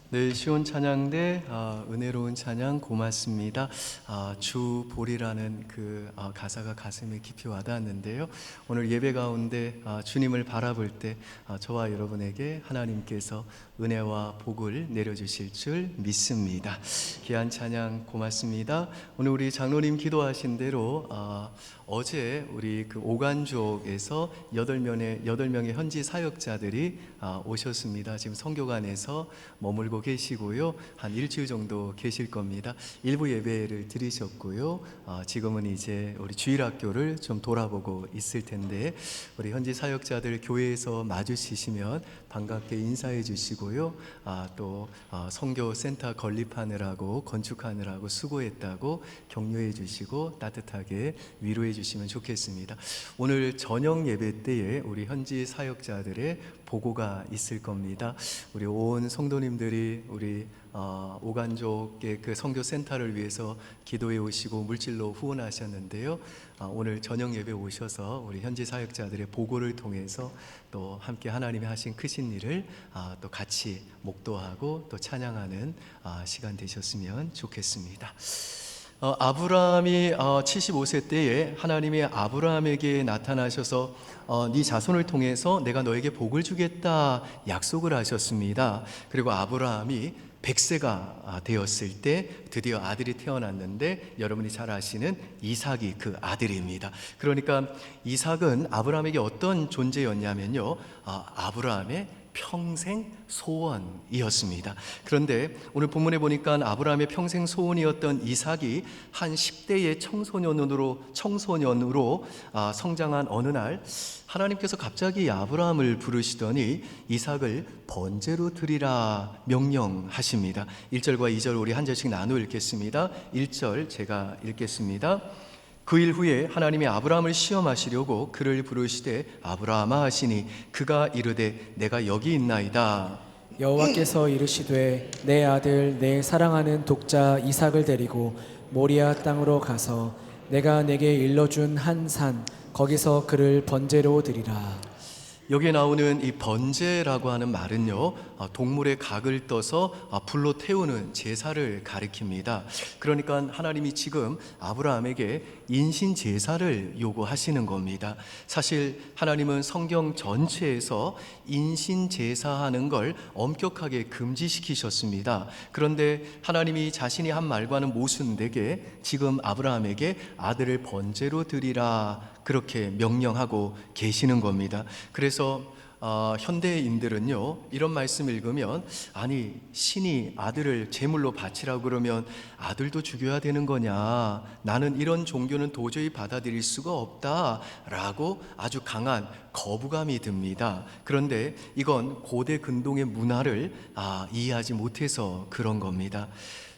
네, 시온 찬양대 은혜로운 찬양 고맙습니다. 주보리라는 그 가사가 가슴에 깊이 와닿았는데요. 오늘 예배 가운데 주님을 바라볼 때 저와 여러분에게 하나님께서 은혜와 복을 내려주실 줄 믿습니다. 귀한 찬양 고맙습니다. 오늘 우리 장로님 기도하신 대로 어제 우리 그 오간족에서 8명의 현지 사역자들이 오셨습니다. 지금 성교관에서 머물고 계시고요. 한 일주일 정도 계실 겁니다. 일부 예배를 드리셨고요. 지금은 이제 우리 주일학교를 좀 돌아보고 있을 텐데 우리 현지 사역자들 교회에서 마주치시면 반갑게 인사해 주시고요. 또 성교센터 건립하느라고 건축하느라고 수고했다고 격려해 주시고 따뜻하게 위로해 주시면 좋겠습니다. 오늘 저녁 예배 때에 우리 현지 사역자들의 보고가 있을 겁니다. 우리 온 성도님들이 우리 오간족의 그 선교센터를 위해서 기도해 오시고 물질로 후원하셨는데요. 오늘 저녁 예배 오셔서 우리 현지 사역자들의 보고를 통해서 또 함께 하나님이 하신 크신 일을 또 같이 목도하고 또 찬양하는 시간 되셨으면 좋겠습니다. 아브라함이 75세 때에 하나님이 아브라함에게 나타나셔서 네 자손을 통해서 내가 너에게 복을 주겠다 약속을 하셨습니다. 그리고 아브라함이 100세가 되었을 때 드디어 아들이 태어났는데 여러분이 잘 아시는 이삭이 그 아들입니다. 그러니까 이삭은 아브라함에게 어떤 존재였냐면요, 아브라함의 평생 소원이었습니다. 그런데 오늘 본문에 보니까 아브라함의 평생 소원이었던 이삭이 한 10대의 청소년으로 성장한 어느 날 하나님께서 갑자기 아브라함을 부르시더니 이삭을 번제로 드리라 명령하십니다. 1절과 2절 우리 한 절씩 나누어 읽겠습니다. 1절 제가 읽겠습니다. 그 일 후에 하나님이 아브라함을 시험하시려고 그를 부르시되 아브라함아 하시니 그가 이르되 내가 여기 있나이다. 여호와께서 이르시되 내 아들 내 사랑하는 독자 이삭을 데리고 모리아 땅으로 가서 내가 내게 일러준 한 산 거기서 그를 번제로 드리라. 여기에 나오는 이 번제라고 하는 말은요, 동물의 각을 떠서 불로 태우는 제사를 가리킵니다. 그러니까 하나님이 지금 아브라함에게 인신 제사를 요구하시는 겁니다. 사실 하나님은 성경 전체에서 인신 제사하는 걸 엄격하게 금지시키셨습니다. 그런데 하나님이 자신이 한 말과는 모순되게 지금 아브라함에게 아들을 번제로 드리라 그렇게 명령하고 계시는 겁니다. 그래서 현대인들은요, 이런 말씀 읽으면 아니 신이 아들을 제물로 바치라고 그러면 아들도 죽여야 되는 거냐, 나는 이런 종교는 도저히 받아들일 수가 없다라고 아주 강한 거부감이 듭니다. 그런데 이건 고대 근동의 문화를 이해하지 못해서 그런 겁니다.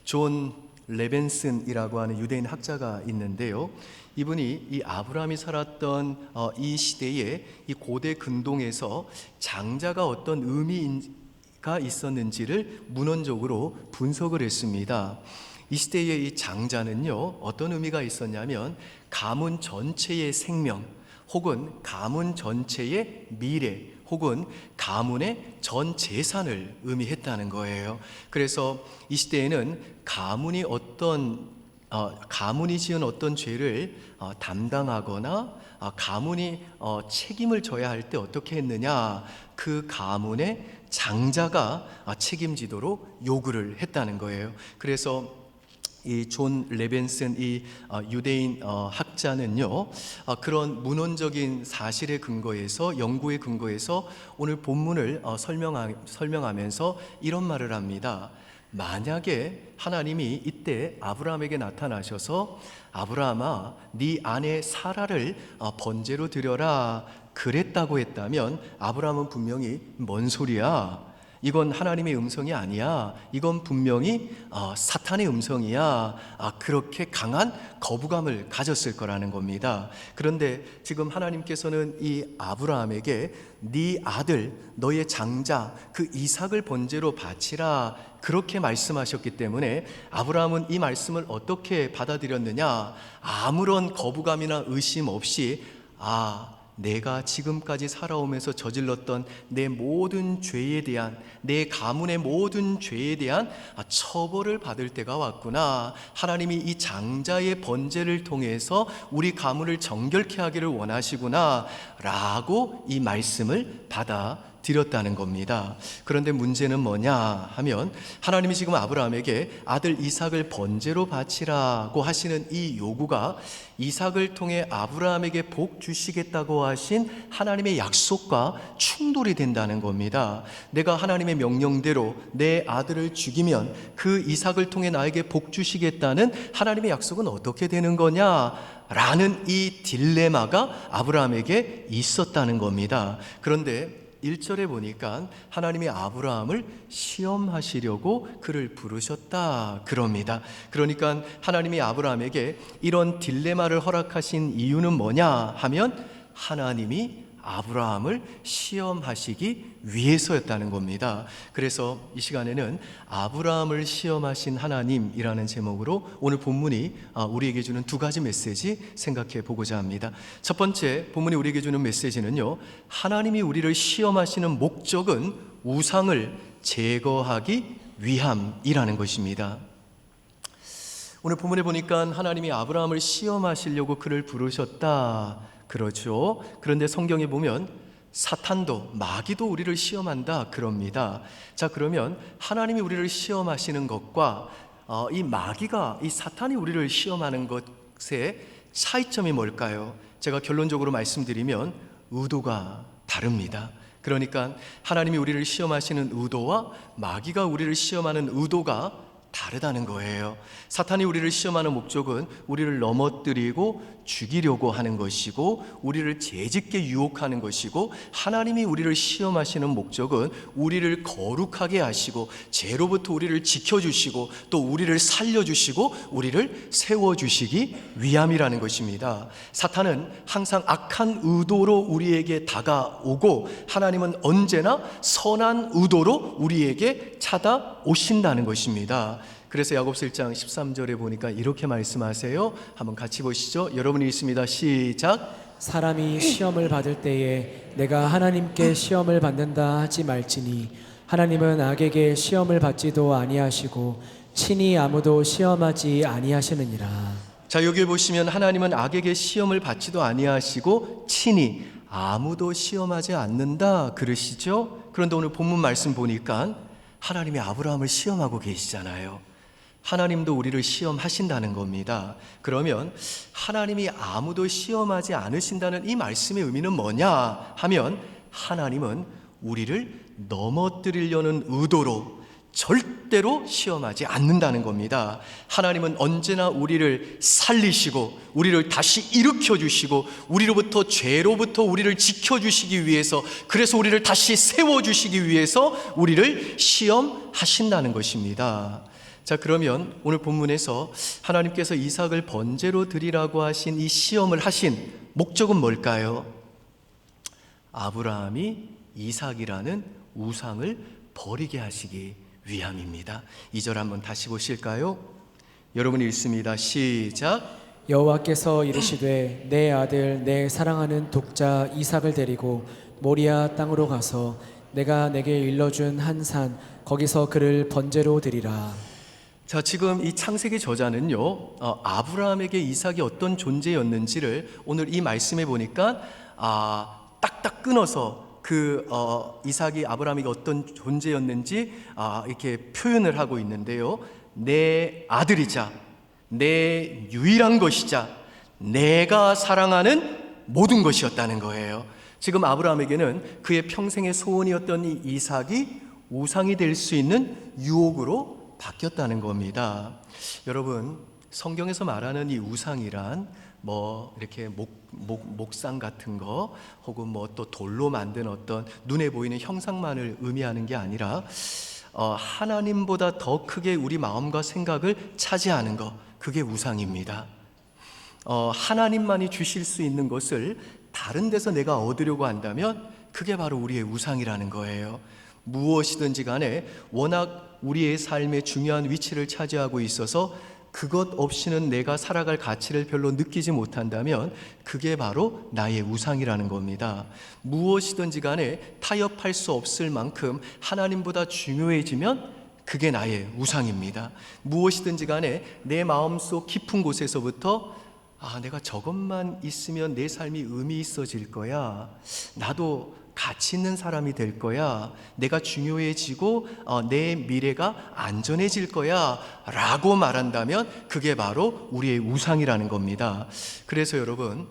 존 레벤슨이라고 하는 유대인 학자가 있는데요, 이분이 이 아브라함이 살았던 이 시대에 이 고대 근동에서 장자가 어떤 의미가 있었는지를 문헌적으로 분석을 했습니다. 이 시대의 이 장자는요, 어떤 의미가 있었냐면 가문 전체의 생명 혹은 가문 전체의 미래 혹은 가문의 전 재산을 의미했다는 거예요. 그래서 이 시대에는 가문이 지은 어떤 죄를 담당하거나 가문이 책임을 져야 할 때 어떻게 했느냐, 그 가문의 장자가 책임지도록 요구를 했다는 거예요. 그래서 이 존 레벤슨 이 유대인 학자는요, 그런 문헌적인 사실에 근거해서 연구에 근거해서 오늘 본문을 설명하면서 이런 말을 합니다. 만약에 하나님이 이때 아브라함에게 나타나셔서 아브라함아 네 아내 사라를 번제로 드려라 그랬다고 했다면 아브라함은 분명히 뭔 소리야, 이건 하나님의 음성이 아니야, 이건 분명히 사탄의 음성이야, 그렇게 강한 거부감을 가졌을 거라는 겁니다. 그런데 지금 하나님께서는 이 아브라함에게 네 아들 너의 장자 그 이삭을 번제로 바치라 그렇게 말씀하셨기 때문에 아브라함은 이 말씀을 어떻게 받아들였느냐, 아무런 거부감이나 의심 없이 내가 지금까지 살아오면서 저질렀던 내 모든 죄에 대한, 내 가문의 모든 죄에 대한 처벌을 받을 때가 왔구나. 하나님이 이 장자의 번제를 통해서 우리 가문을 정결케 하기를 원하시구나 라고 이 말씀을 받아들였다는 겁니다. 그런데 문제는 뭐냐 하면, 하나님이 지금 아브라함에게 아들 이삭을 번제로 바치라고 하시는 이 요구가 이삭을 통해 아브라함에게 복 주시겠다고 하신 하나님의 약속과 충돌이 된다는 겁니다. 내가 하나님의 명령대로 내 아들을 죽이면 그 이삭을 통해 나에게 복 주시겠다는 하나님의 약속은 어떻게 되는 거냐? 라는 이 딜레마가 아브라함에게 있었다는 겁니다. 그런데 1절에 보니까 하나님이 아브라함을 시험하시려고 그를 부르셨다 그럽니다. 그러니까 하나님이 아브라함에게 이런 딜레마를 허락하신 이유는 뭐냐 하면, 하나님이 아브라함을 시험하시기 위해서였다는 겁니다. 그래서 이 시간에는 아브라함을 시험하신 하나님이라는 제목으로 오늘 본문이 우리에게 주는 두 가지 메시지 생각해 보고자 합니다. 첫 번째, 본문이 우리에게 주는 메시지는요, 하나님이 우리를 시험하시는 목적은 우상을 제거하기 위함이라는 것입니다. 오늘 본문에 보니까 하나님이 아브라함을 시험하시려고 그를 부르셨다 그렇죠. 그런데 성경에 보면 사탄도, 마귀도 우리를 시험한다 그럽니다. 자, 그러면 하나님이 우리를 시험하시는 것과 이 마귀가, 이 사탄이 우리를 시험하는 것의 차이점이 뭘까요? 제가 결론적으로 말씀드리면 의도가 다릅니다. 그러니까 하나님이 우리를 시험하시는 의도와 마귀가 우리를 시험하는 의도가 다르다는 거예요. 사탄이 우리를 시험하는 목적은 우리를 넘어뜨리고 죽이려고 하는 것이고, 우리를 죄짓게 유혹하는 것이고, 하나님이 우리를 시험하시는 목적은 우리를 거룩하게 하시고 죄로부터 우리를 지켜주시고 또 우리를 살려주시고 우리를 세워주시기 위함이라는 것입니다. 사탄은 항상 악한 의도로 우리에게 다가오고, 하나님은 언제나 선한 의도로 우리에게 찾아오신다는 것입니다. 그래서 야고보서 1장 13절에 보니까 이렇게 말씀하세요. 한번 같이 보시죠. 여러분이 있습니다. 시작. 사람이 시험을 받을 때에 내가 하나님께 시험을 받는다 하지 말지니 하나님은 악에게 시험을 받지도 아니하시고 친히 아무도 시험하지 아니하시느니라. 자, 여기 보시면 하나님은 악에게 시험을 받지도 아니하시고 친히 아무도 시험하지 않는다 그러시죠. 그런데 오늘 본문 말씀 보니까 하나님이 아브라함을 시험하고 계시잖아요. 하나님도 우리를 시험하신다는 겁니다. 그러면 하나님이 아무도 시험하지 않으신다는 이 말씀의 의미는 뭐냐 하면, 하나님은 우리를 넘어뜨리려는 의도로 절대로 시험하지 않는다는 겁니다. 하나님은 언제나 우리를 살리시고 우리를 다시 일으켜 주시고 우리로부터, 죄로부터 우리를 지켜주시기 위해서, 그래서 우리를 다시 세워주시기 위해서 우리를 시험하신다는 것입니다. 자, 그러면 오늘 본문에서 하나님께서 이삭을 번제로 드리라고 하신 이 시험을 하신 목적은 뭘까요? 아브라함이 이삭이라는 우상을 버리게 하시기 위함입니다. 2절 한번 다시 보실까요? 여러분이 읽습니다. 시작. 여호와께서 이르시되 내 아들 내 사랑하는 독자 이삭을 데리고 모리아 땅으로 가서 내가 내게 일러준 한 산 거기서 그를 번제로 드리라. 자, 지금 이 창세기 저자는요, 아브라함에게 이삭이 어떤 존재였는지를 오늘 이 말씀에 보니까 딱딱 끊어서 이삭이 아브라함에게 어떤 존재였는지 이렇게 표현을 하고 있는데요. 내 아들이자 내 유일한 것이자 내가 사랑하는 모든 것이었다는 거예요. 지금 아브라함에게는 그의 평생의 소원이었던 이 이삭이 우상이 될 수 있는 유혹으로 바뀌었다는 겁니다. 여러분, 성경에서 말하는 이 우상이란 뭐 이렇게 목상 같은 거 혹은 뭐 또 돌로 만든 어떤 눈에 보이는 형상만을 의미하는 게 아니라 하나님보다 더 크게 우리 마음과 생각을 차지하는 거, 그게 우상입니다. 하나님만이 주실 수 있는 것을 다른 데서 내가 얻으려고 한다면 그게 바로 우리의 우상이라는 거예요. 무엇이든지 간에 워낙 우리의 삶에 중요한 위치를 차지하고 있어서 그것 없이는 내가 살아갈 가치를 별로 느끼지 못한다면 그게 바로 나의 우상이라는 겁니다. 무엇이든지 간에 타협할 수 없을 만큼 하나님보다 중요해지면 그게 나의 우상입니다. 무엇이든지 간에 내 마음속 깊은 곳에서부터 내가 저것만 있으면 내 삶이 의미 있어질 거야. 나도 가치 있는 사람이 될 거야. 내가 중요해지고 내 미래가 안전해질 거야 라고 말한다면 그게 바로 우리의 우상이라는 겁니다. 그래서 여러분,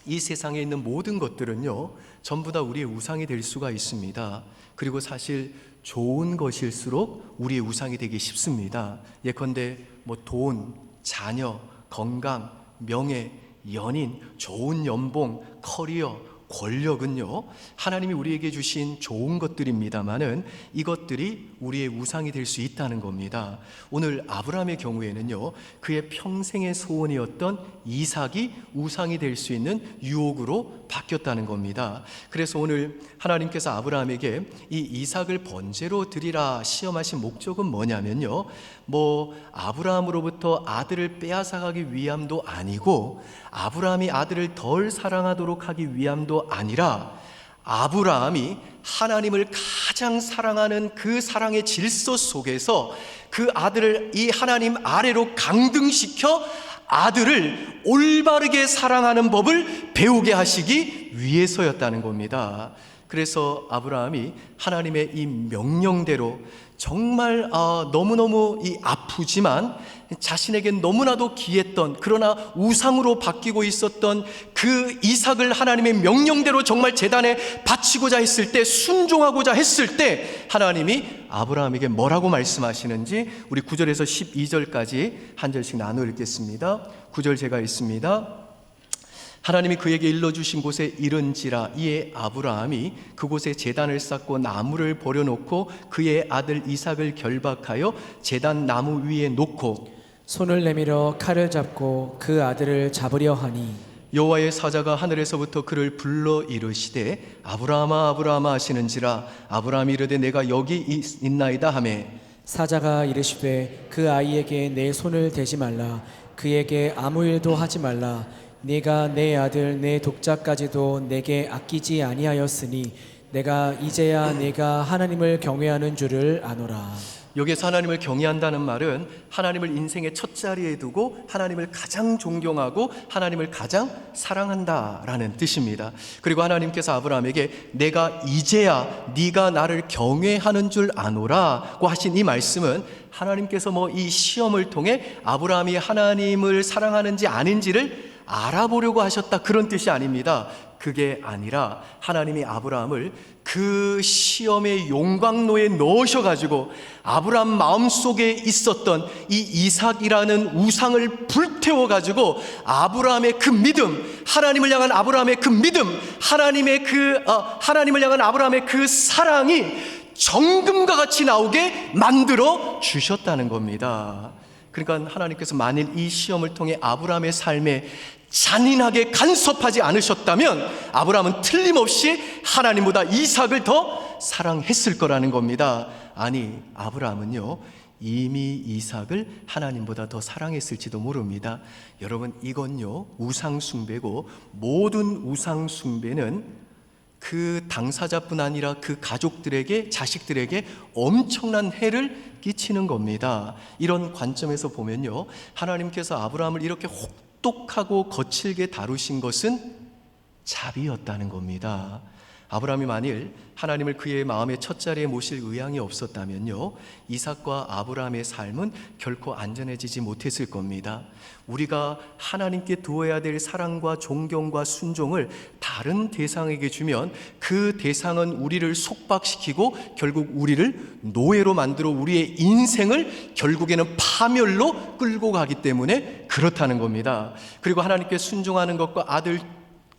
이 세상에 있는 모든 것들은요 전부 다 우리의 우상이 될 수가 있습니다. 그리고 사실 좋은 것일수록 우리의 우상이 되기 쉽습니다. 예컨대 돈, 자녀, 건강, 명예, 연인, 좋은 연봉, 커리어, 권력은요 하나님이 우리에게 주신 좋은 것들입니다마는 이것들이 우리의 우상이 될 수 있다는 겁니다. 오늘 아브라함의 경우에는요 그의 평생의 소원이었던 이삭이 우상이 될 수 있는 유혹으로 바뀌었다는 겁니다. 그래서 오늘 하나님께서 아브라함에게 이 이삭을 번제로 드리라 시험하신 목적은 뭐냐면요, 아브라함으로부터 아들을 빼앗아가기 위함도 아니고 아브라함이 아들을 덜 사랑하도록 하기 위함도 아니라 아브라함이 하나님을 가장 사랑하는 그 사랑의 질서 속에서 그 아들을 이 하나님 아래로 강등시켜 아들을 올바르게 사랑하는 법을 배우게 하시기 위해서였다는 겁니다. 그래서 아브라함이 하나님의 이 명령대로 정말 너무너무 아프지만 자신에겐 너무나도 귀했던, 그러나 우상으로 바뀌고 있었던 그 이삭을 하나님의 명령대로 정말 제단에 바치고자 했을 때, 순종하고자 했을 때 하나님이 아브라함에게 뭐라고 말씀하시는지 우리 9절에서 12절까지 한 절씩 나누어 읽겠습니다. 9절 제가 읽습니다. 하나님이 그에게 일러주신 곳에 이른지라 이에 아브라함이 그곳에 제단을 쌓고 나무를 버려놓고 그의 아들 이삭을 결박하여 제단 나무 위에 놓고 손을 내밀어 칼을 잡고 그 아들을 잡으려 하니 여호와의 사자가 하늘에서부터 그를 불러 이르시되 아브라함아 아브라함아 하시는지라 아브라함이 이르되 내가 여기 있나이다 하매 사자가 이르시되 그 아이에게 내 손을 대지 말라 그에게 아무 일도 하지 말라 네가 내 아들 내 독자까지도 내게 아끼지 아니하였으니 내가 이제야 내가 하나님을 경외하는 줄을 아노라. 여기에서 하나님을 경외한다는 말은 하나님을 인생의 첫 자리에 두고 하나님을 가장 존경하고 하나님을 가장 사랑한다라는 뜻입니다. 그리고 하나님께서 아브라함에게 내가 이제야 네가 나를 경외하는 줄 아노라고 하신 이 말씀은 하나님께서 이 시험을 통해 아브라함이 하나님을 사랑하는지 아닌지를 알아보려고 하셨다, 그런 뜻이 아닙니다. 그게 아니라 하나님이 아브라함을 그 시험의 용광로에 넣으셔가지고 아브라함 마음속에 있었던 이 이삭이라는 우상을 불태워가지고 아브라함의 그 믿음, 하나님을 향한 아브라함의 그 믿음, 하나님을 향한 아브라함의 그 사랑이 정금과 같이 나오게 만들어 주셨다는 겁니다. 그러니까 하나님께서 만일 이 시험을 통해 아브라함의 삶에 잔인하게 간섭하지 않으셨다면 아브라함은 틀림없이 하나님보다 이삭을 더 사랑했을 거라는 겁니다. 아니, 아브라함은요 이미 이삭을 하나님보다 더 사랑했을지도 모릅니다. 여러분, 이건요 우상 숭배고, 모든 우상 숭배는 그 당사자뿐 아니라 그 가족들에게, 자식들에게 엄청난 해를 끼치는 겁니다. 이런 관점에서 보면요, 하나님께서 아브라함을 이렇게 혹독하고 거칠게 다루신 것은 자비였다는 겁니다. 아브라함이 만일 하나님을 그의 마음의 첫자리에 모실 의향이 없었다면요, 이삭과 아브라함의 삶은 결코 안전해지지 못했을 겁니다. 우리가 하나님께 두어야 될 사랑과 존경과 순종을 다른 대상에게 주면 그 대상은 우리를 속박시키고 결국 우리를 노예로 만들어 우리의 인생을 결국에는 파멸로 끌고 가기 때문에 그렇다는 겁니다. 그리고 하나님께 순종하는 것과 아들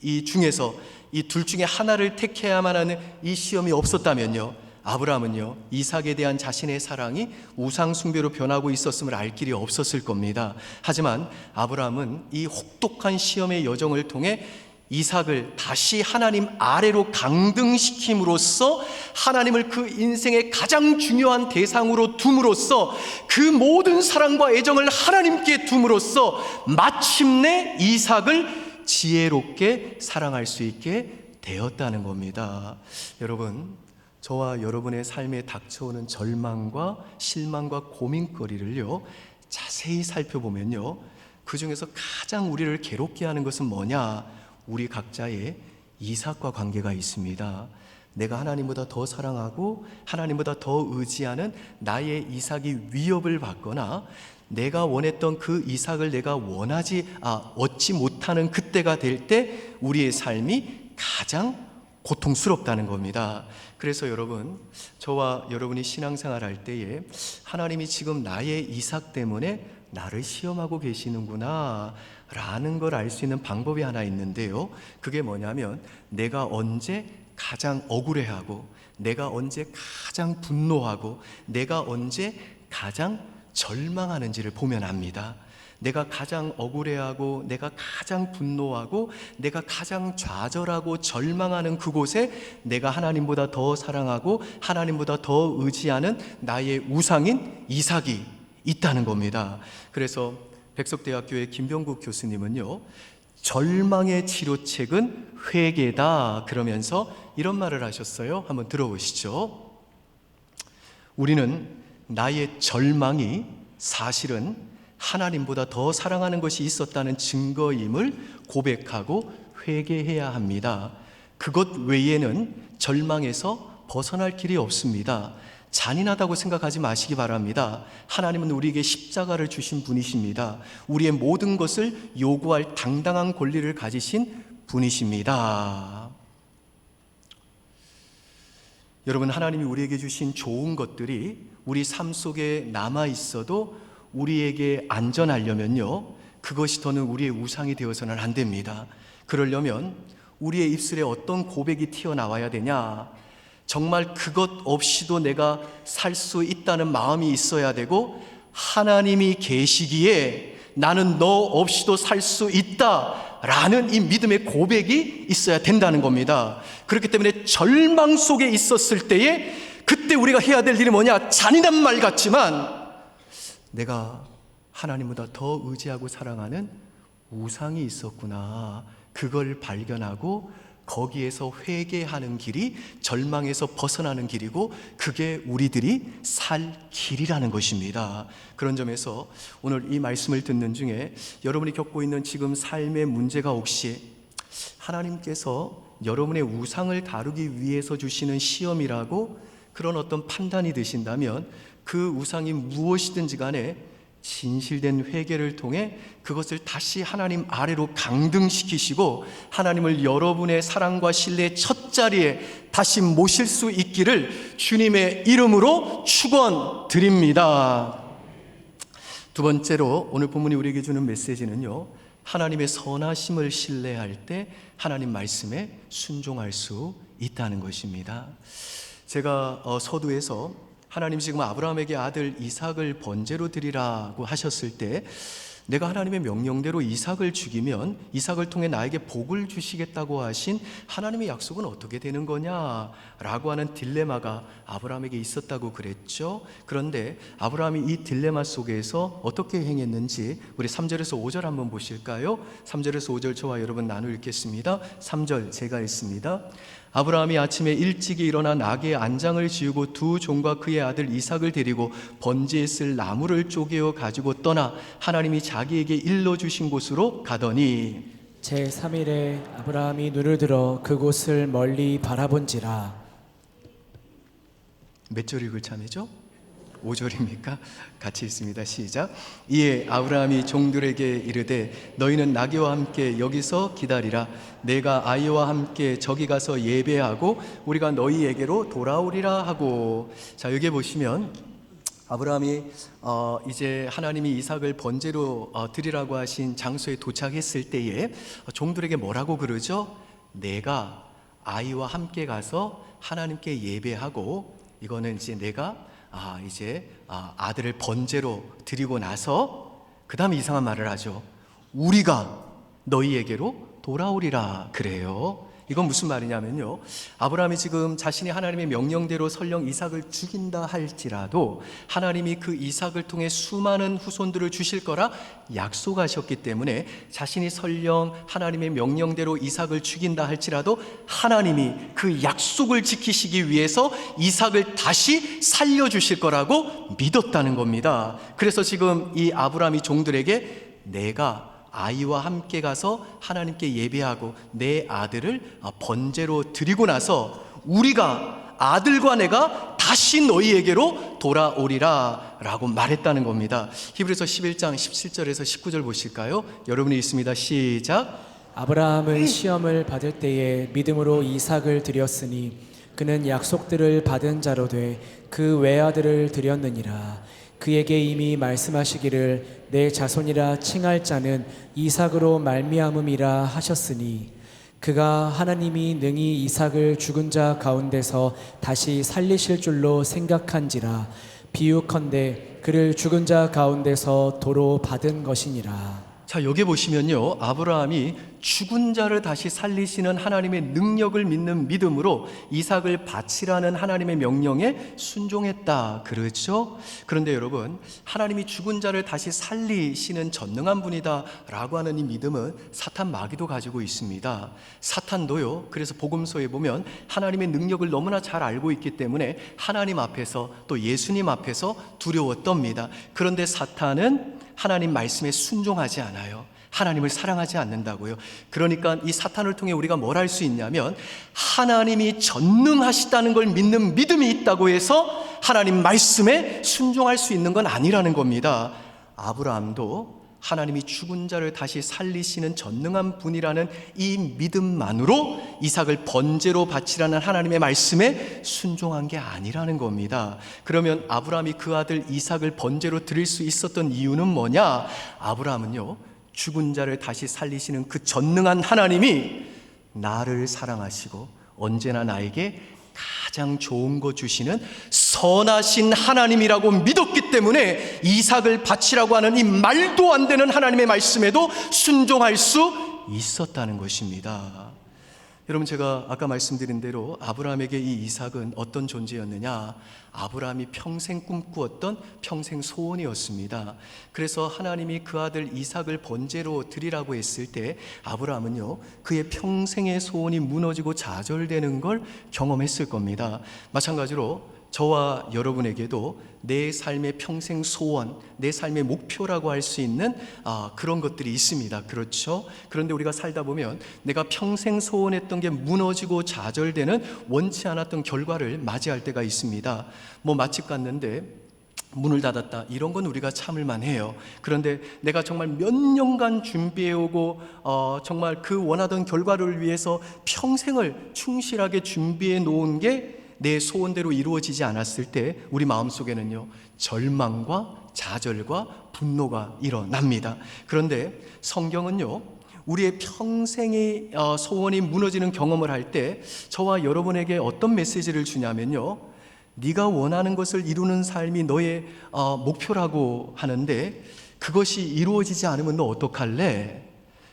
이 중에서 이 둘 중에 하나를 택해야만 하는 이 시험이 없었다면요, 아브라함은요 이삭에 대한 자신의 사랑이 우상 숭배로 변하고 있었음을 알 길이 없었을 겁니다. 하지만 아브라함은 이 혹독한 시험의 여정을 통해 이삭을 다시 하나님 아래로 강등시킴으로써 하나님을 그 인생의 가장 중요한 대상으로 둠으로써 그 모든 사랑과 애정을 하나님께 둠으로써 마침내 이삭을 지혜롭게 사랑할 수 있게 되었다는 겁니다. 여러분, 저와 여러분의 삶에 닥쳐오는 절망과 실망과 고민거리를요, 자세히 살펴보면요, 그 중에서 가장 우리를 괴롭게 하는 것은 뭐냐? 우리 각자의 이삭과 관계가 있습니다. 내가 하나님보다 더 사랑하고 하나님보다 더 의지하는 나의 이삭이 위협을 받거나 내가 원했던 그 이삭을 내가 얻지 못하는 그때가 될 때 우리의 삶이 가장 고통스럽다는 겁니다. 그래서 여러분, 저와 여러분이 신앙생활 할 때에 하나님이 지금 나의 이삭 때문에 나를 시험하고 계시는구나 라는 걸 알 수 있는 방법이 하나 있는데요, 그게 뭐냐면 내가 언제 가장 억울해하고 내가 언제 가장 분노하고 내가 언제 가장 절망하는지를 보면 압니다. 내가 가장 억울해하고 내가 가장 분노하고 내가 가장 좌절하고 절망하는 그곳에 내가 하나님보다 더 사랑하고 하나님보다 더 의지하는 나의 우상인 이삭이 있다는 겁니다. 그래서 백석대학교의 김병국 교수님은요, 절망의 치료책은 회개다 그러면서 이런 말을 하셨어요. 한번 들어보시죠. 우리는 나의 절망이 사실은 하나님보다 더 사랑하는 것이 있었다는 증거임을 고백하고 회개해야 합니다. 그것 외에는 절망에서 벗어날 길이 없습니다. 잔인하다고 생각하지 마시기 바랍니다. 하나님은 우리에게 십자가를 주신 분이십니다. 우리의 모든 것을 요구할 당당한 권리를 가지신 분이십니다. 여러분, 하나님이 우리에게 주신 좋은 것들이 우리 삶 속에 남아 있어도 우리에게 안전하려면요, 그것이 더는 우리의 우상이 되어서는 안 됩니다. 그러려면 우리의 입술에 어떤 고백이 튀어나와야 되냐? 정말 그것 없이도 내가 살 수 있다는 마음이 있어야 되고, 하나님이 계시기에 나는 너 없이도 살 수 있다라는 이 믿음의 고백이 있어야 된다는 겁니다. 그렇기 때문에 절망 속에 있었을 때에 그때 우리가 해야 될 일이 뭐냐? 잔인한 말 같지만 내가 하나님보다 더 의지하고 사랑하는 우상이 있었구나, 그걸 발견하고 거기에서 회개하는 길이 절망에서 벗어나는 길이고 그게 우리들이 살 길이라는 것입니다. 그런 점에서 오늘 이 말씀을 듣는 중에 여러분이 겪고 있는 지금 삶의 문제가 혹시 하나님께서 여러분의 우상을 다루기 위해서 주시는 시험이라고 그런 어떤 판단이 드신다면 그 우상이 무엇이든지 간에 진실된 회개를 통해 그것을 다시 하나님 아래로 강등시키시고 하나님을 여러분의 사랑과 신뢰의 첫 자리에 다시 모실 수 있기를 주님의 이름으로 축원드립니다. 두 번째로 오늘 본문이 우리에게 주는 메시지는요, 하나님의 선하심을 신뢰할 때 하나님 말씀에 순종할 수 있다는 것입니다. 제가 서두에서 하나님 지금 아브라함에게 아들 이삭을 번제로 드리라고 하셨을 때 내가 하나님의 명령대로 이삭을 죽이면 이삭을 통해 나에게 복을 주시겠다고 하신 하나님의 약속은 어떻게 되는 거냐라고 하는 딜레마가 아브라함에게 있었다고 그랬죠. 그런데 아브라함이 이 딜레마 속에서 어떻게 행했는지 우리 3절에서 5절 한번 보실까요? 3절에서 5절 저와 여러분 나누 읽겠습니다. 3절 제가 읽습니다. 아브라함이 아침에 일찍이 일어나 나귀의 안장을 지우고 두 종과 그의 아들 이삭을 데리고 번제에 쓸 나무를 쪼개어 가지고 떠나 하나님이 자기에게 일러주신 곳으로 가더니 제3일에 아브라함이 눈을 들어 그곳을 멀리 바라본지라. 몇 절 읽을 차례죠? 5절입니까? 같이 읽습니다. 시작. 이에 아브라함이 종들에게 이르되 너희는 나귀와 함께 여기서 기다리라. 내가 아이와 함께 저기 가서 예배하고 우리가 너희에게로 돌아오리라 하고. 자, 여기 보시면 아브라함이 이제 하나님이 이삭을 번제로 드리라고 하신 장소에 도착했을 때에 종들에게 뭐라고 그러죠? 내가 아이와 함께 가서 하나님께 예배하고, 이거는 이제 내가 아들을 번제로 드리고 나서 그 다음에 이상한 말을 하죠. 우리가 너희에게로 돌아오리라 그래요. 이건 무슨 말이냐면요, 아브라함이 지금 자신이 하나님의 명령대로 설령 이삭을 죽인다 할지라도 하나님이 그 이삭을 통해 수많은 후손들을 주실 거라 약속하셨기 때문에 자신이 설령 하나님의 명령대로 이삭을 죽인다 할지라도 하나님이 그 약속을 지키시기 위해서 이삭을 다시 살려주실 거라고 믿었다는 겁니다. 그래서 지금 이 아브라함이 종들에게 내가 아이와 함께 가서 하나님께 예배하고 내 아들을 번제로 드리고 나서 우리가 아들과 내가 다시 너희에게로 돌아오리라 라고 말했다는 겁니다. 히브리서 11장 17절에서 19절 보실까요? 여러분이 있습니다. 시작. 아브라함은 시험을 받을 때에 믿음으로 이삭을 드렸으니 그는 약속들을 받은 자로 돼 그 외아들을 드렸느니라. 그에게 이미 말씀하시기를 내 자손이라 칭할 자는 이삭으로 말미암음이라 하셨으니 그가 하나님이 능히 이삭을 죽은 자 가운데서 다시 살리실 줄로 생각한지라. 비유컨대 그를 죽은 자 가운데서 도로 받은 것이니라. 자, 여기 보시면요, 아브라함이 죽은 자를 다시 살리시는 하나님의 능력을 믿는 믿음으로 이삭을 바치라는 하나님의 명령에 순종했다 그렇죠? 그런데 여러분, 하나님이 죽은 자를 다시 살리시는 전능한 분이다 라고 하는 이 믿음은 사탄 마귀도 가지고 있습니다. 사탄도요, 그래서 복음서에 보면 하나님의 능력을 너무나 잘 알고 있기 때문에 하나님 앞에서 또 예수님 앞에서 두려워 떱니다. 그런데 사탄은 하나님 말씀에 순종하지 않아요. 하나님을 사랑하지 않는다고요. 그러니까 이 사탄을 통해 우리가 뭘 할 수 있냐면 하나님이 전능하시다는 걸 믿는 믿음이 있다고 해서 하나님 말씀에 순종할 수 있는 건 아니라는 겁니다. 아브라함도 하나님이 죽은 자를 다시 살리시는 전능한 분이라는 이 믿음만으로 이삭을 번제로 바치라는 하나님의 말씀에 순종한 게 아니라는 겁니다. 그러면 아브라함이 그 아들 이삭을 번제로 드릴 수 있었던 이유는 뭐냐? 아브라함은요, 죽은 자를 다시 살리시는 그 전능한 하나님이 나를 사랑하시고 언제나 나에게 가장 좋은 거 주시는 선하신 하나님이라고 믿었기 때문에 이삭을 바치라고 하는 이 말도 안 되는 하나님의 말씀에도 순종할 수 있었다는 것입니다. 여러분, 제가 아까 말씀드린 대로 아브라함에게 이 이삭은 어떤 존재였느냐? 아브라함이 평생 꿈꾸었던 평생 소원이었습니다. 그래서 하나님이 그 아들 이삭을 번제로 드리라고 했을 때 아브라함은요, 그의 평생의 소원이 무너지고 좌절되는 걸 경험했을 겁니다. 마찬가지로 저와 여러분에게도 내 삶의 평생 소원, 내 삶의 목표라고 할 수 있는 그런 것들이 있습니다. 그렇죠? 그런데 우리가 살다 보면 내가 평생 소원했던 게 무너지고 좌절되는 원치 않았던 결과를 맞이할 때가 있습니다. 뭐 맛집 갔는데 문을 닫았다, 이런 건 우리가 참을만 해요. 그런데 내가 정말 몇 년간 준비해오고 정말 그 원하던 결과를 위해서 평생을 충실하게 준비해 놓은 게 내 소원대로 이루어지지 않았을 때 우리 마음속에는요, 절망과 좌절과 분노가 일어납니다. 그런데 성경은요, 우리의 평생의 소원이 무너지는 경험을 할 때 저와 여러분에게 어떤 메시지를 주냐면요, 네가 원하는 것을 이루는 삶이 너의 목표라고 하는데 그것이 이루어지지 않으면 너 어떡할래?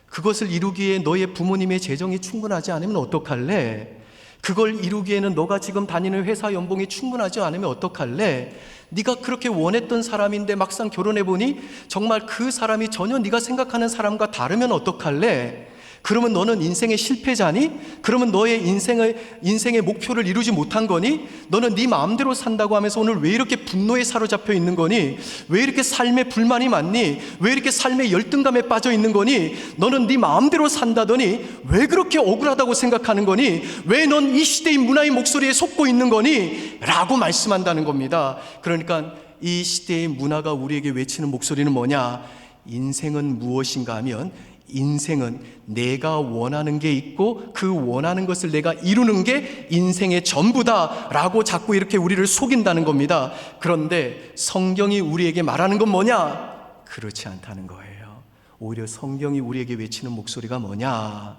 그것을 이루기에 너의 부모님의 재정이 충분하지 않으면 어떡할래? 그걸 이루기에는 너가 지금 다니는 회사 연봉이 충분하지 않으면 어떡할래? 네가 그렇게 원했던 사람인데 막상 결혼해보니 정말 그 사람이 전혀 네가 생각하는 사람과 다르면 어떡할래? 그러면 너는 인생의 실패자니? 그러면 너의 인생의 목표를 이루지 못한 거니? 너는 네 마음대로 산다고 하면서 오늘 왜 이렇게 분노에 사로잡혀 있는 거니? 왜 이렇게 삶에 불만이 많니? 왜 이렇게 삶의 열등감에 빠져 있는 거니? 너는 네 마음대로 산다더니 왜 그렇게 억울하다고 생각하는 거니? 왜 넌 이 시대의 문화의 목소리에 속고 있는 거니? 라고 말씀한다는 겁니다. 그러니까 이 시대의 문화가 우리에게 외치는 목소리는 뭐냐? 인생은 무엇인가 하면 인생은 내가 원하는 게 있고 그 원하는 것을 내가 이루는 게 인생의 전부다 라고 자꾸 이렇게 우리를 속인다는 겁니다. 그런데 성경이 우리에게 말하는 건 뭐냐? 그렇지 않다는 거예요. 오히려 성경이 우리에게 외치는 목소리가 뭐냐?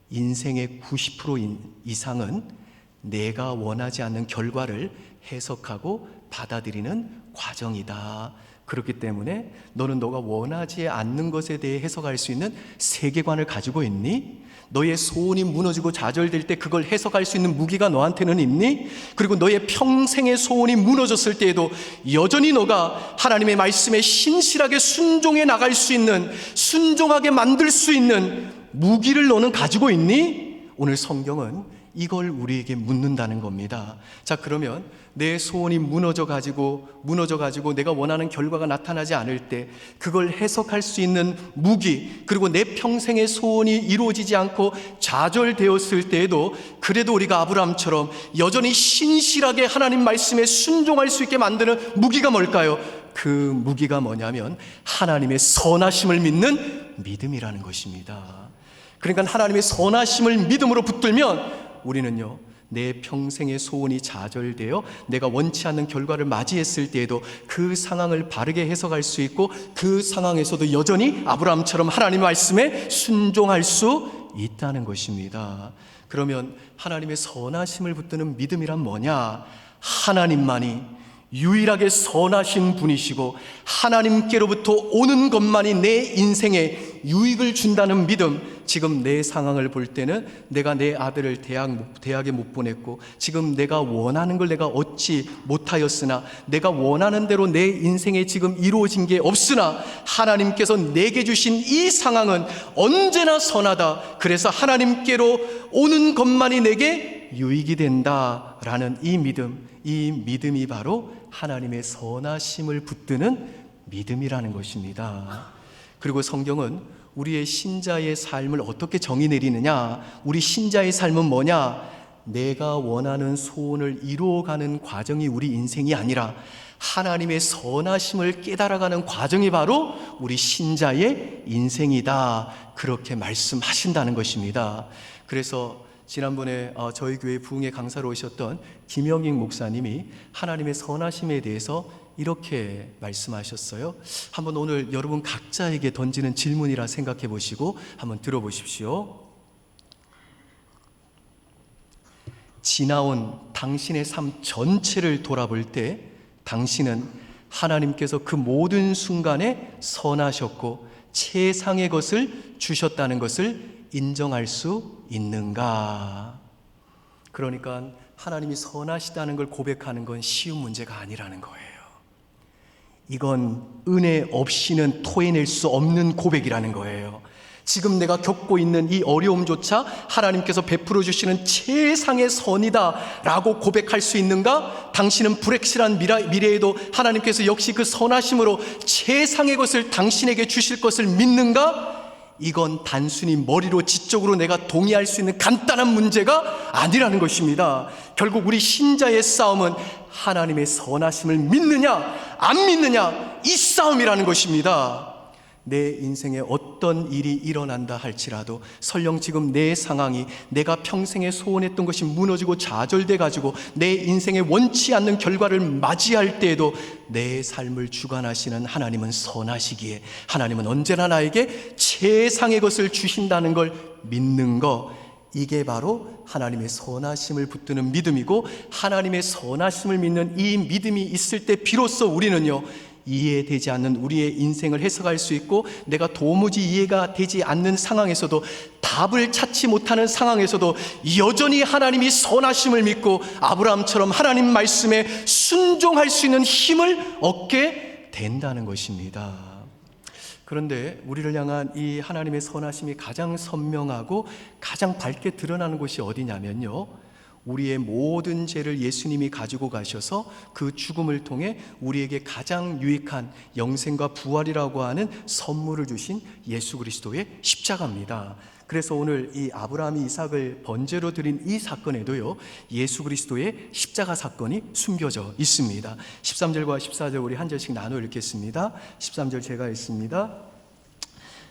인생의 90% 이상은 내가 원하지 않는 결과를 해석하고 받아들이는 과정이다. 그렇기 때문에 너는 너가 원하지 않는 것에 대해 해석할 수 있는 세계관을 가지고 있니? 너의 소원이 무너지고 좌절될 때 그걸 해석할 수 있는 무기가 너한테는 있니? 그리고 너의 평생의 소원이 무너졌을 때에도 여전히 너가 하나님의 말씀에 신실하게 순종해 나갈 수 있는, 순종하게 만들 수 있는 무기를 너는 가지고 있니? 오늘 성경은 이걸 우리에게 묻는다는 겁니다. 자, 그러면 내 소원이 무너져 가지고 내가 원하는 결과가 나타나지 않을 때 그걸 해석할 수 있는 무기, 그리고 내 평생의 소원이 이루어지지 않고 좌절되었을 때에도 그래도 우리가 아브라함처럼 여전히 신실하게 하나님 말씀에 순종할 수 있게 만드는 무기가 뭘까요? 그 무기가 뭐냐면 하나님의 선하심을 믿는 믿음이라는 것입니다. 그러니까 하나님의 선하심을 믿음으로 붙들면 우리는요, 내 평생의 소원이 좌절되어 내가 원치 않는 결과를 맞이했을 때에도 그 상황을 바르게 해석할 수 있고 그 상황에서도 여전히 아브라함처럼 하나님 말씀에 순종할 수 있다는 것입니다. 그러면 하나님의 선하심을 붙드는 믿음이란 뭐냐? 하나님만이 유일하게 선하신 분이시고 하나님께로부터 오는 것만이 내 인생에 유익을 준다는 믿음. 지금 내 상황을 볼 때는 내가 내 아들을 대학에 못 보냈고 지금 내가 원하는 걸 내가 얻지 못하였으나 내가 원하는 대로 내 인생에 지금 이루어진 게 없으나 하나님께서 내게 주신 이 상황은 언제나 선하다. 그래서 하나님께로 오는 것만이 내게 유익이 된다라는 이 믿음이 바로 하나님의 선하심을 붙드는 믿음이라는 것입니다. 그리고 성경은 우리의 신자의 삶을 어떻게 정의 내리느냐? 우리 신자의 삶은 뭐냐? 내가 원하는 소원을 이루어가는 과정이 우리 인생이 아니라 하나님의 선하심을 깨달아가는 과정이 바로 우리 신자의 인생이다. 그렇게 말씀하신다는 것입니다. 그래서 지난번에 저희 교회 부흥회 강사로 오셨던 김영익 목사님이 하나님의 선하심에 대해서 이렇게 말씀하셨어요. 한번 오늘 여러분 각자에게 던지는 질문이라 생각해 보시고 한번 들어보십시오. 지나온 당신의 삶 전체를 돌아볼 때 당신은 하나님께서 그 모든 순간에 선하셨고 최상의 것을 주셨다는 것을 인정할 수 있는가? 그러니까 하나님이 선하시다는 걸 고백하는 건 쉬운 문제가 아니라는 거예요. 이건 은혜 없이는 토해낼 수 없는 고백이라는 거예요. 지금 내가 겪고 있는 이 어려움조차 하나님께서 베풀어 주시는 최상의 선이다 라고 고백할 수 있는가? 당신은 불확실한 미래에도 하나님께서 역시 그 선하심으로 최상의 것을 당신에게 주실 것을 믿는가? 이건 단순히 머리로 지적으로 내가 동의할 수 있는 간단한 문제가 아니라는 것입니다. 결국 우리 신자의 싸움은 하나님의 선하심을 믿느냐 안 믿느냐 이 싸움이라는 것입니다. 내 인생에 어떤 일이 일어난다 할지라도 설령 지금 내 상황이 내가 평생에 소원했던 것이 무너지고 좌절돼 가지고 내 인생에 원치 않는 결과를 맞이할 때에도 내 삶을 주관하시는 하나님은 선하시기에 하나님은 언제나 나에게 최상의 것을 주신다는 걸 믿는 것, 이게 바로 하나님의 선하심을 붙드는 믿음이고 하나님의 선하심을 믿는 이 믿음이 있을 때 비로소 우리는요 이해되지 않는 우리의 인생을 해석할 수 있고 내가 도무지 이해가 되지 않는 상황에서도 답을 찾지 못하는 상황에서도 여전히 하나님이 선하심을 믿고 아브라함처럼 하나님 말씀에 순종할 수 있는 힘을 얻게 된다는 것입니다. 그런데 우리를 향한 이 하나님의 선하심이 가장 선명하고 가장 밝게 드러나는 곳이 어디냐면요, 우리의 모든 죄를 예수님이 가지고 가셔서 그 죽음을 통해 우리에게 가장 유익한 영생과 부활이라고 하는 선물을 주신 예수 그리스도의 십자가입니다. 그래서 오늘 이 아브라함이 이삭을 번제로 드린 이 사건에도요 예수 그리스도의 십자가 사건이 숨겨져 있습니다. 13절과 14절 우리 한 절씩 나눠 읽겠습니다. 13절 제가 읽습니다.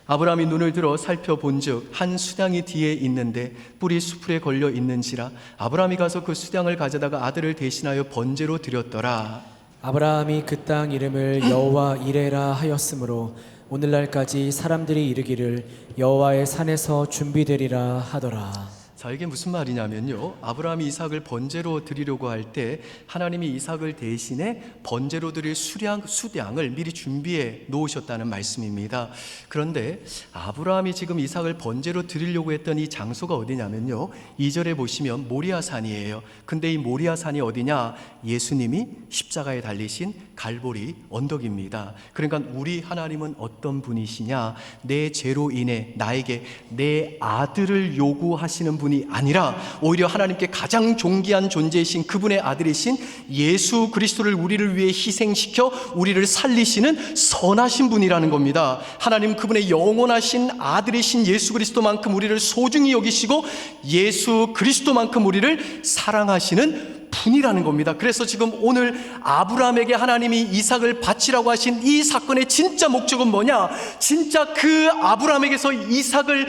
아브라함이 눈을 들어 살펴본즉 한 수량이 뒤에 있는데 뿔이 수풀에 걸려 있는지라 아브라함이 가서 그 수량을 가져다가 아들을 대신하여 번제로 드렸더라. 아브라함이 그 땅 이름을 여호와 이레라 하였으므로 오늘날까지 사람들이 이르기를 여호와의 산에서 준비되리라 하더라. 자, 이게 무슨 말이냐면요, 아브라함이 이삭을 번제로 드리려고 할 때 하나님이 이삭을 대신에 번제로 드릴 수량을 미리 준비해 놓으셨다는 말씀입니다. 그런데 아브라함이 지금 이삭을 번제로 드리려고 했던 이 장소가 어디냐면요, 2절에 보시면 모리아산이에요. 근데 이 모리아산이 어디냐? 예수님이 십자가에 달리신 갈보리 언덕입니다. 그러니까 우리 하나님은 어떤 분이시냐? 내 죄로 인해 나에게 내 아들을 요구하시는 분이 아니라 오히려 하나님께 가장 존귀한 존재이신 그분의 아들이신 예수 그리스도를 우리를 위해 희생시켜 우리를 살리시는 선하신 분이라는 겁니다. 하나님 그분의 영원하신 아들이신 예수 그리스도만큼 우리를 소중히 여기시고 예수 그리스도만큼 우리를 사랑하시는 분이라는 겁니다. 그래서 지금 오늘 아브라함에게 하나님이 이삭을 바치라고 하신 이 사건의 진짜 목적은 뭐냐? 진짜 그 아브라함에게서 이삭을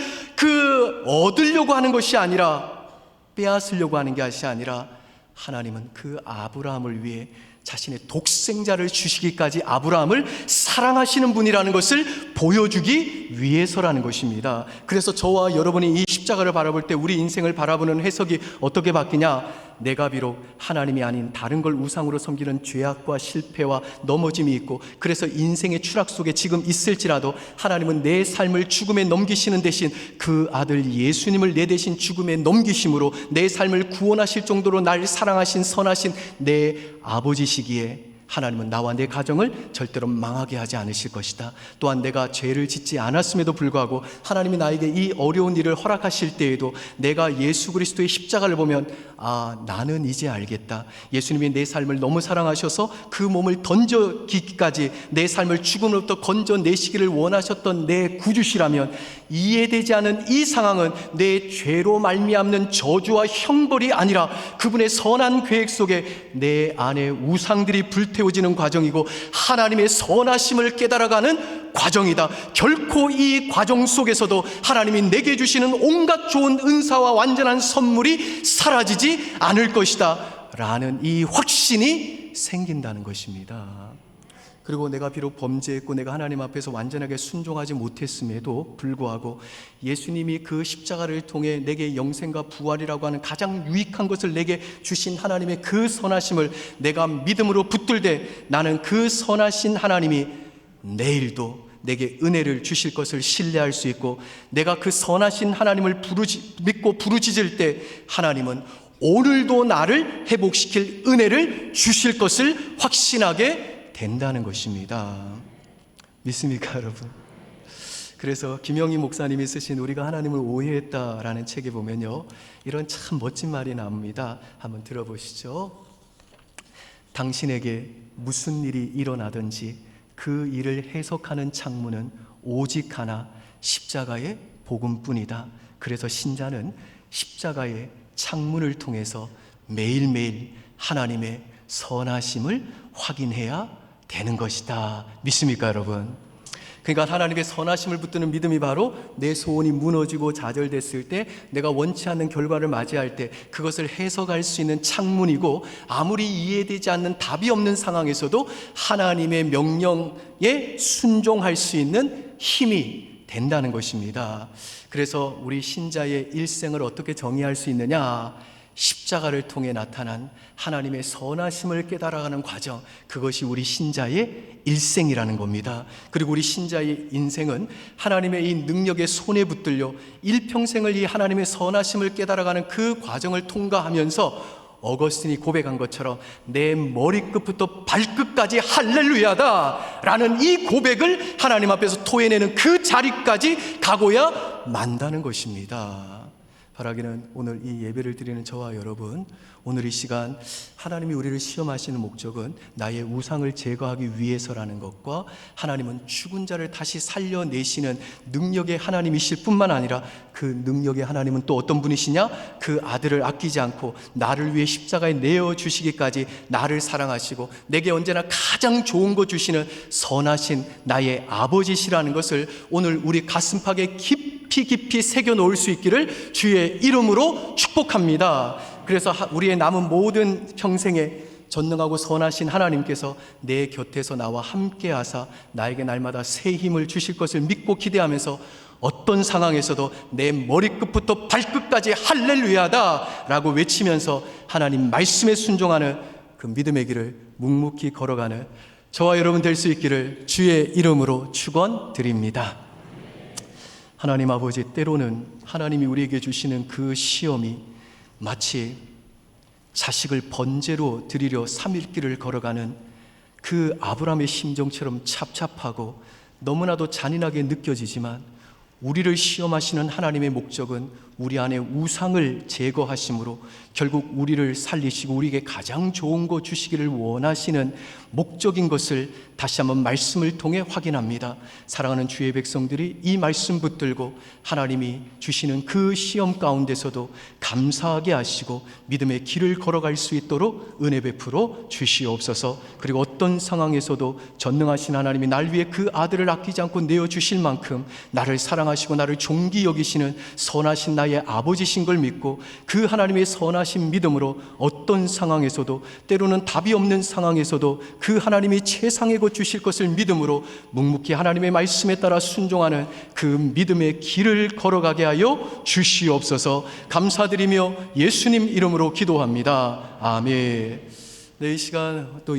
얻으려고 하는 것이 아니라, 빼앗으려고 하는 것이 아니라, 하나님은 그 아브라함을 위해 자신의 독생자를 주시기까지 아브라함을 사랑하시는 분이라는 것을 보여주기 위해서라는 것입니다. 그래서 저와 여러분이 이 십자가를 바라볼 때 우리 인생을 바라보는 해석이 어떻게 바뀌냐? 내가 비록 하나님이 아닌 다른 걸 우상으로 섬기는 죄악과 실패와 넘어짐이 있고, 그래서 인생의 추락 속에 지금 있을지라도 하나님은 내 삶을 죽음에 넘기시는 대신 그 아들 예수님을 내 대신 죽음에 넘기심으로 내 삶을 구원하실 정도로 날 사랑하신 선하신 내 아버지시기에 하나님은 나와 내 가정을 절대로 망하게 하지 않으실 것이다. 또한 내가 죄를 짓지 않았음에도 불구하고 하나님이 나에게 이 어려운 일을 허락하실 때에도 내가 예수 그리스도의 십자가를 보면, 아, 나는 이제 알겠다. 예수님이 내 삶을 너무 사랑하셔서 그 몸을 던져기까지 내 삶을 죽음으로부터 건져내시기를 원하셨던 내 구주시라면, 이해되지 않은 이 상황은 내 죄로 말미암는 저주와 형벌이 아니라 그분의 선한 계획 속에 내 안에 우상들이 불태워지는 과정이고 하나님의 선하심을 깨달아가는 과정이다. 결코 이 과정 속에서도 하나님이 내게 주시는 온갖 좋은 은사와 완전한 선물이 사라지지 않을 것이다 라는 이 확신이 생긴다는 것입니다. 그리고 내가 비록 범죄했고 내가 하나님 앞에서 완전하게 순종하지 못했음에도 불구하고 예수님이 그 십자가를 통해 내게 영생과 부활이라고 하는 가장 유익한 것을 내게 주신 하나님의 그 선하심을 내가 믿음으로 붙들되, 나는 그 선하신 하나님이 내일도 내게 은혜를 주실 것을 신뢰할 수 있고, 내가 그 선하신 하나님을 믿고 부르짖을 때 하나님은 오늘도 나를 회복시킬 은혜를 주실 것을 확신하게 된다는 것입니다. 믿습니까, 여러분? 그래서 김영희 목사님이 쓰신 우리가 하나님을 오해했다라는 책에 보면요, 이런 참 멋진 말이 나옵니다. 한번 들어보시죠. 당신에게 무슨 일이 일어나든지 그 일을 해석하는 창문은 오직 하나, 십자가의 복음뿐이다. 그래서 신자는 십자가의 창문을 통해서 매일매일 하나님의 선하심을 확인해야 되는 것이다. 믿습니까, 여러분? 그러니까 하나님의 선하심을 붙드는 믿음이 바로 내 소원이 무너지고 좌절됐을 때, 내가 원치 않는 결과를 맞이할 때 그것을 해석할 수 있는 창문이고, 아무리 이해되지 않는 답이 없는 상황에서도 하나님의 명령에 순종할 수 있는 힘이 된다는 것입니다. 그래서 우리 신자의 일생을 어떻게 정의할 수 있느냐? 십자가를 통해 나타난 하나님의 선하심을 깨달아가는 과정, 그것이 우리 신자의 일생이라는 겁니다. 그리고 우리 신자의 인생은 하나님의 이 능력에 손에 붙들려 일평생을 이 하나님의 선하심을 깨달아가는 그 과정을 통과하면서 어거스틴이 고백한 것처럼 내 머리끝부터 발끝까지 할렐루야다 라는 이 고백을 하나님 앞에서 토해내는 그 자리까지 가고야 만다는 것입니다. 바라기는 오늘 이 예배를 드리는 저와 여러분, 오늘 이 시간 하나님이 우리를 시험하시는 목적은 나의 우상을 제거하기 위해서라는 것과, 하나님은 죽은 자를 다시 살려내시는 능력의 하나님이실 뿐만 아니라 그 능력의 하나님은 또 어떤 분이시냐? 그 아들을 아끼지 않고 나를 위해 십자가에 내어주시기까지 나를 사랑하시고 내게 언제나 가장 좋은 것 주시는 선하신 나의 아버지시라는 것을 오늘 우리 가슴팍에 깊이 새겨놓을 수 있기를 주의 이름으로 축복합니다. 그래서 우리의 남은 모든 평생에 전능하고 선하신 하나님께서 내 곁에서 나와 함께 하사 나에게 날마다 새 힘을 주실 것을 믿고 기대하면서 어떤 상황에서도 내 머리끝부터 발끝까지 할렐루야다 라고 외치면서 하나님 말씀에 순종하는 그 믿음의 길을 묵묵히 걸어가는 저와 여러분 될 수 있기를 주의 이름으로 축원드립니다. 하나님 아버지, 때로는 하나님이 우리에게 주시는 그 시험이 마치 자식을 번제로 드리려 3일길을 걸어가는 그 아브라함의 심정처럼 찹찹하고 너무나도 잔인하게 느껴지지만, 우리를 시험하시는 하나님의 목적은 우리 안에 우상을 제거하심으로 결국 우리를 살리시고 우리에게 가장 좋은 거 주시기를 원하시는 목적인 것을 다시 한번 말씀을 통해 확인합니다. 사랑하는 주의 백성들이 이 말씀 붙들고 하나님이 주시는 그 시험 가운데서도 감사하게 하시고 믿음의 길을 걸어갈 수 있도록 은혜 베풀어 주시옵소서. 그리고 어떤 상황에서도 전능하신 하나님이 날 위해 그 아들을 아끼지 않고 내어주실 만큼 나를 사랑하시고 나를 존귀 여기시는 선하신 나의 아버지신 걸 믿고 그 하나님의 선하신 믿음으로 어떤 상황에서도, 때로는 답이 없는 상황에서도 그 하나님이 최상의 것 주실 것을 믿음으로 묵묵히 하나님의 말씀에 따라 순종하는 그 믿음의 길을 걸어가게 하여 주시옵소서. 감사드리며 예수님 이름으로 기도합니다. 아멘. 네, 이 시간 또